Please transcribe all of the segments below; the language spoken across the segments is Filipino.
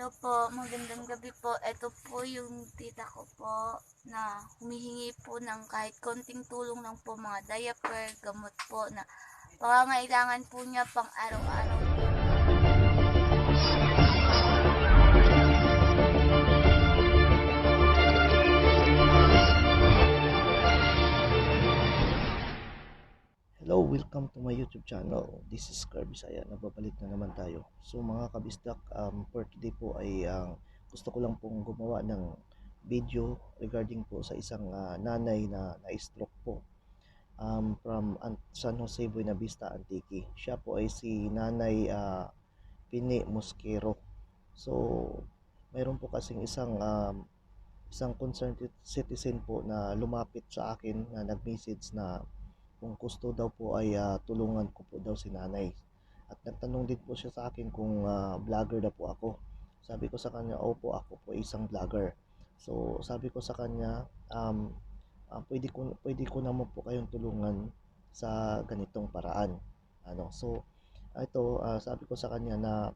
Hello po, magandang gabi po. Ito po yung tita ko po na humihingi po ng kahit konting tulong lang po, mga diaper, gamot po na pangangailangan po niya pang araw-araw po. Hello, welcome to my YouTube channel. This is Car Bisaya. Nababalik na naman tayo. So mga kabisdak, for today po ay gusto ko lang pong gumawa ng video regarding po sa isang nanay na na-stroke po from San Jose Buena Vista, Antique. Siya po ay si Nanay Pini Mosquero. So mayroon po kasing isang concerned citizen po na lumapit sa akin na nag-message na kung gusto daw po ay tulungan ko po daw si nanay. At nagtanong din po siya sa akin kung vlogger na po ako. Sabi ko sa kanya, opo, ako po isang vlogger. So sabi ko sa kanya, pwede ko naman po kayong tulungan sa ganitong paraan. Sabi ko sa kanya na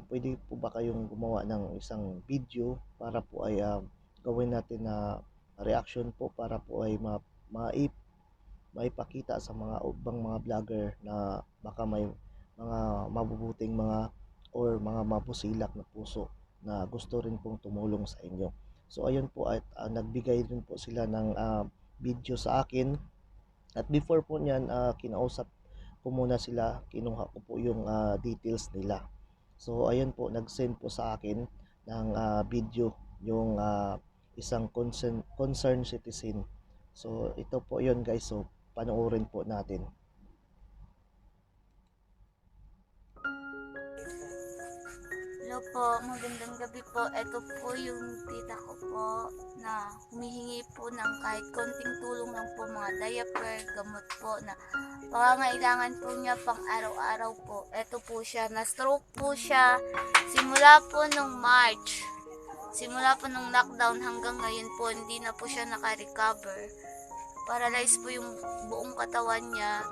pwede po ba kayong gumawa ng isang video para po ay gawin natin na reaction po para po ay maipakita sa mga ibang mga vlogger na baka may mga mabubuting mga or mga mabusilak na puso na gusto rin pong tumulong sa inyo. So ayun po at nagbigay din po sila ng video sa akin at before po niyan kinausap ko muna sila, kinuha ko po yung details nila. So ayun po, nag-send po sa akin ng video yung isang concerned citizen. So ito po yun guys, so panoorin po natin. Hello po, magandang gabi po. Ito po yung tita ko po na humihingi po ng kahit konting tulong lang po, mga diaper, gamot po na pangangailangan po niya pang araw-araw po. Ito po siya, na-stroke po siya simula po nung March. Simula po nung lockdown hanggang ngayon po, hindi na po siya naka-recover. Paralyzed po yung buong katawan niya,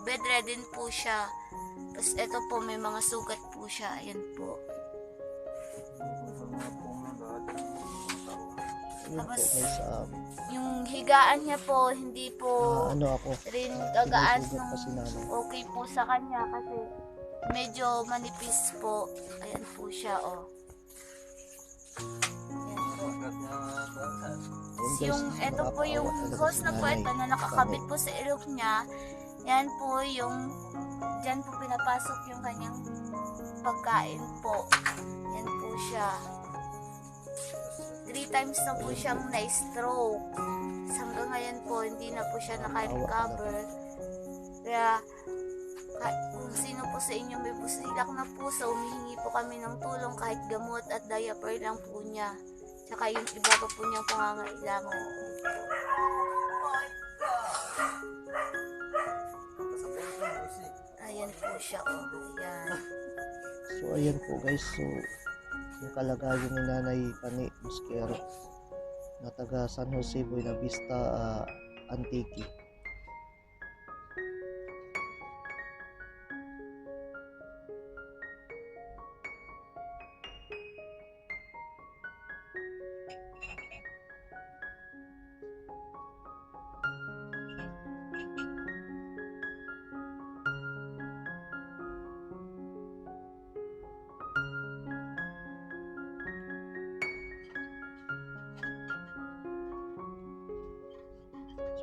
bedridden po siya. Tapos ito po, may mga sugat po siya. Ayan po. Tapos, yung higaan niya po, hindi po rin gagaan okay po sa kanya kasi medyo manipis po. Ayan po siya, oh. Ayan po. Yung, ito po yung hose na po ito na nakakabit po sa ilok niya. Yan po yung, dyan po pinapasok yung kanyang pagkain po. Yan po siya. 3 times na po siyang na-stroke. Hanggang ngayon po, hindi na po siya naka-recover. Kaya, kung sino po sa inyo may busilak na puso, humihingi po kami ng tulong kahit gamot at diaper lang po niya. Tsaka yung iba pa po niyang pangangailangan. Ayan po siya, oh. Ayan. So ayan po guys, so yung kalagayan ni Nanay Pani Mosquero na taga San Jose Buena Vista, Antique.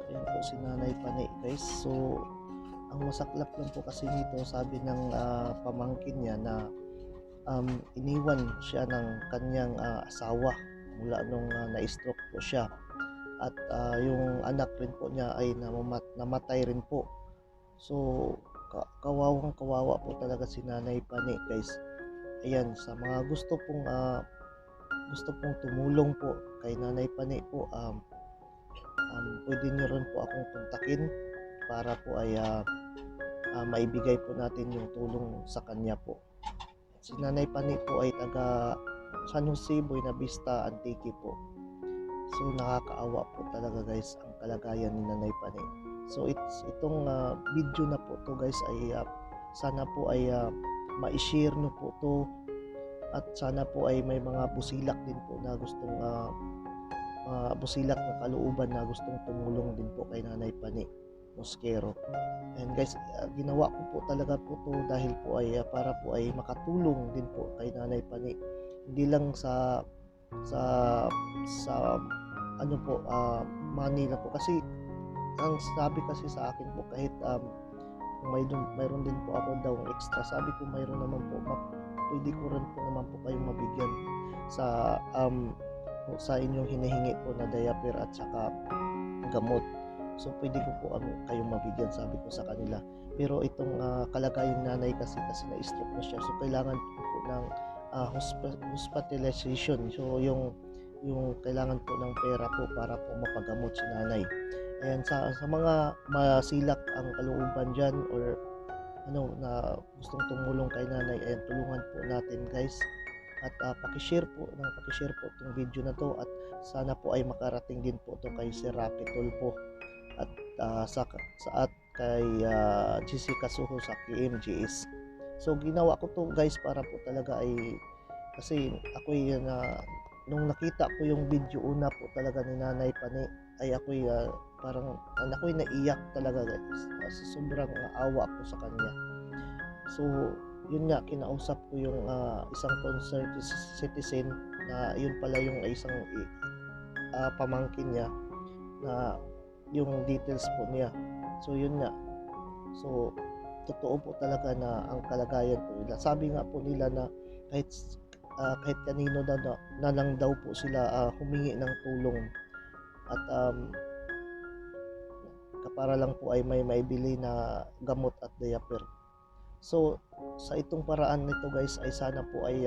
Ayan po si Nanay Pani guys. So ang masaklap lang po kasi nito, sabi ng pamangkin niya na iniwan siya ng kanyang asawa mula nung na-stroke po siya. At yung anak rin po niya ay namatay rin po. So kawawang kawawa po talaga si Nanay Pani guys. Ayan, sa mga gusto pong tumulong po kay Nanay Pani po, pwede nyo rin po akong kontakin para po ay maibigay po natin yung tulong sa kanya po. Si Nanay Pani po ay taga San Jose Buena Vista, Antique po. So nakakaawa po talaga guys ang kalagayan ni Nanay Pani. So itong video na po to guys ay sana po ay ma-share nyo po to at sana po ay may mga busilak din po na gustong busilak na kalooban na gustong tumulong din po kay Nanay Pani Mosquero. And guys, ginawa ko po talaga po to dahil po ay para po ay makatulong din po kay Nanay Pani, hindi lang sa ano po, money na po, kasi ang sabi kasi sa akin po, kahit mayroon din po ako daw extra, sabi ko mayroon naman po, pwede ko rin po naman po kayong mabigyan sa inyong hinihingi po na diaper at saka gamot. So pwede ko po kayong mabigyan, sabi ko sa kanila. Pero itong kalagayan nanay kasi na-stroke na siya, so kailangan po ng hospitalization. So yung kailangan po ng pera po para po mapagamot si nanay. Ayan, sa mga masilak ang kalooban dyan or na gustong tumulong kay nanay, ayan, tulungan po natin guys. At pakishare po itong video na to, at sana po ay makarating din po to kay Sir Rapi Tulfo at kay Jessica Suho sa KMGS. So ginawa ko to guys para po talaga ay, kasi ako nung nakita ko yung video una po talaga ni Nanay Pani, ay ako'y naiyak talaga guys, kasi sobrang awa ko sa kanya. So yun nga, kinausap ko yung isang concerned citizen na yun pala yung isang pamangkin niya, na yung details po niya. So yun nga, so totoo po talaga na ang kalagayan po nila. Sabi nga po nila na kahit kanino na lang daw po sila humingi ng tulong, at para lang po ay may maibili na gamot at diaper. So sa itong paraan nito guys, ay sana po ay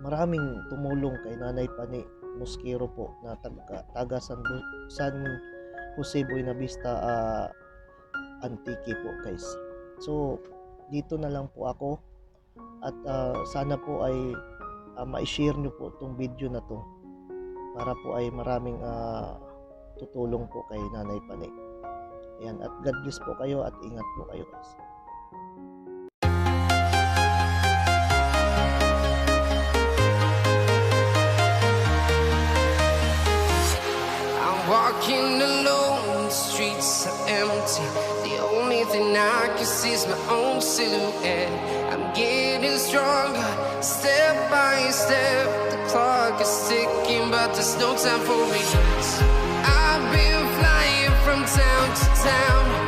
maraming tumulong kay Nanay Pani Mosquero po, na taga San Jose Buena Vista Antique po guys. So dito na lang po ako, at sana po ay ma-share nyo po itong video na to para po ay maraming tutulong po kay Nanay Pani. Ayan, at God bless po kayo, at ingat po kayo guys. Walking alone, the streets are empty. The only thing I can see is my own silhouette. I'm getting stronger, step by step. The clock is ticking, but there's no time for me. I've been flying from town to town.